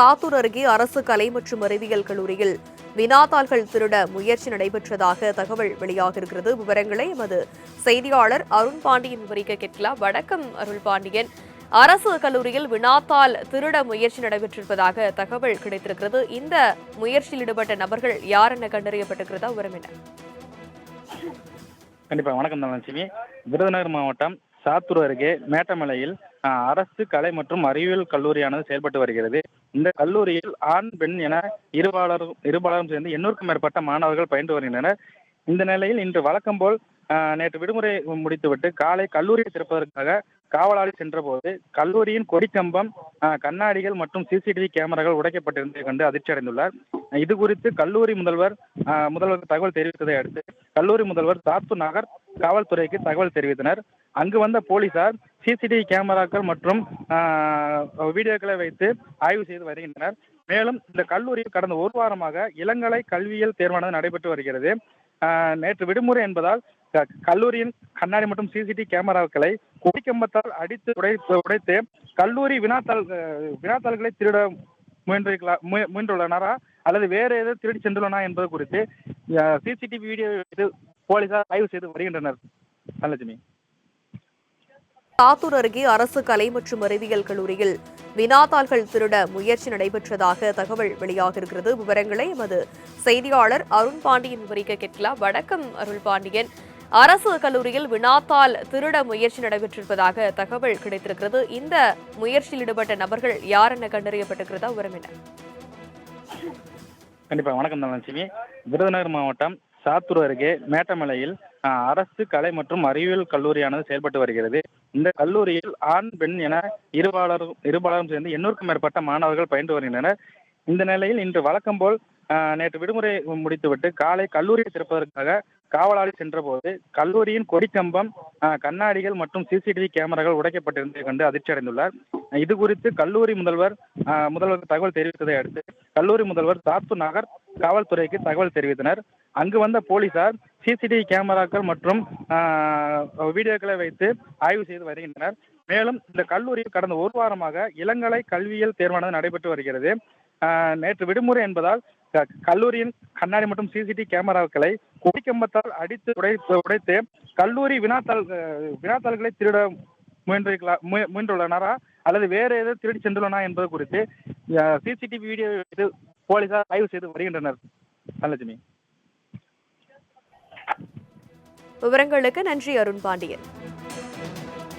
சாத்தூர் அருகே அரசு கலை மற்றும் அறிவியல் கல்லூரியில் வினாத்தாள்கள் திருட முயற்சி நடைபெற்றதாக தகவல் வெளியாகியிருக்கிறது. விவரங்களை எமது செய்தியாளர் அருண் பாண்டியன் விவரிக்க கேட்கலாம். வணக்கம் அருள் பாண்டியன். அரசு கல்லூரியில் வினாத்தாள் திருட முயற்சி நடைபெற்றிருப்பதாக தகவல் கிடைத்திருக்கிறது. இந்த முயற்சியில் ஈடுபட்ட நபர்கள் யார் என கண்டறியப்பட்டிருக்கிறதா? விவரம் என்ன? கண்டிப்பா. வணக்கம் தனலட்சுமி. விருதுநகர் மாவட்டம் சாத்தூர் அருகே மேட்டமலையில் அரசு கலை மற்றும் அறிவியல் கல்லூரியானது செயல்பட்டு வருகிறது. இந்த கல்லூரியில் ஆண், பெண் என இருபாலரும் சேர்ந்து 800க்கும் மேற்பட்ட மாணவர்கள் பயின்று வருகின்றனர். இந்த நிலையில் இன்று வழக்கம் போல் நேற்று விடுமுறை முடித்துவிட்டு காலை கல்லூரியை திறப்பதற்காக காவலாளி சென்றபோது கல்லூரியின் கொடிக்கம்பம், கண்ணாடிகள் மற்றும் சிசிடிவி கேமராக்கள் உடைக்கப்பட்டிருந்ததை கண்டு அதிர்ச்சி அடைந்துள்ளார். இது குறித்து கல்லூரி முதல்வர் தகவல் தெரிவித்ததை அடுத்து கல்லூரி முதல்வர் சாத்தூர் நகர் காவல்துறைக்கு தகவல் தெரிவித்தனர். அங்கு வந்த போலீசார் சிசிடிவி கேமராக்கள் மற்றும் வீடியோக்களை வைத்து ஆய்வு செய்து வருகின்றனர். மேலும் இந்த கல்லூரியில் கடந்த ஒரு வாரமாக இளங்கலை கல்வியியல் தேர்வானது நடைபெற்று வருகிறது. நேற்று விடுமுறை என்பதால் கல்லூரியின் கண்ணாடி மற்றும் சிசிடிவி கேமராக்களை கொடிக்கம்பத்தால் அடித்து உடைத்து கல்லூரி வினாத்தாள்களை திருட முயன்றுள்ளனரா அல்லது வேறு ஏதாவது திருடி சென்றுள்ளனா என்பது குறித்து சிசிடிவி வீடியோ போலீசார் ஆய்வு செய்து வருகின்றனர். தனலட்சுமி. சாத்தூர் அருகே அரசு கலை மற்றும் அறிவியல் கல்லூரியில் வினாத்தாள்கள் திருட முயற்சி நடைபெற்றதாக தகவல் வெளியாகியிருக்கிறது. விவரங்களை எமது செய்தியாளர் அருண் பாண்டியன் விவரிக்க கேட்கலாம். வணக்கம் அருள் பாண்டியன். அரசு கல்லூரியில் வினாத்தாள் திருட முயற்சி நடைபெற்றிருப்பதாக தகவல் கிடைத்திருக்கிறது. இந்த முயற்சியில் ஈடுபட்ட நபர்கள் யார் என கண்டறியப்பட்டிருக்கிறதா? விவரம் என்ன? கண்டிப்பா. வணக்கம் தனலட்சுமி. விருதுநகர் மாவட்டம் சாத்தூர் அருகே மேட்டமலையில் அரசு கலை மற்றும் அறிவியல் கல்லூரியானது செயல்பட்டு வருகிறது. இந்த கல்லூரியில் ஆண், பெண் என இருபாலரும் சேர்ந்து 800க்கும் மேற்பட்ட மாணவர்கள் பயின்று வருகின்றனர். இந்த நிலையில் இன்று வழக்கம் போல் நேற்று விடுமுறை முடித்துவிட்டு காலை கல்லூரியை திறப்பதற்காக காவலாளி சென்றபோது கல்லூரியின் கொடிக்கம்பம், கண்ணாடிகள் மற்றும் சிசிடிவி கேமராக்கள் உடைக்கப்பட்டிருந்ததை கண்டு அதிர்ச்சி அடைந்துள்ளார். இது குறித்து கல்லூரி முதல்வர் தகவல் தெரிவித்ததை அடுத்து கல்லூரி முதல்வர் சாத்தூர் நகர் காவல்துறைக்கு தகவல் தெரிவித்தனர். அங்கு வந்த போலீசார் சிசிடிவி கேமராக்கள் மற்றும் வீடியோக்களை வைத்து ஆய்வு செய்து வருகின்றனர். மேலும் இந்த கல்லூரியில் கடந்த ஒரு வாரமாக இளங்கலை கல்வியியல் தேர்வானது நடைபெற்று வருகிறது. நேற்று விடுமுறை என்பதால் கல்லூரியின் கண்ணாடி மற்றும் சிசிடிவி கேமராக்களை கொடிக்கம்பத்தால் அடித்து உடைத்து கல்லூரி வினாத்தாள்களை திருட முயன்றுள்ளனரா அல்லது வேறு ஏதாவது திருடி சென்றுள்ளனா என்பது குறித்து சிசிடிவி வீடியோ போலீசார் ஆய்வு செய்து வருகின்றனர். தனலட்சுமி. விவரங்களுக்கு நன்றி அருண் பாண்டியன்.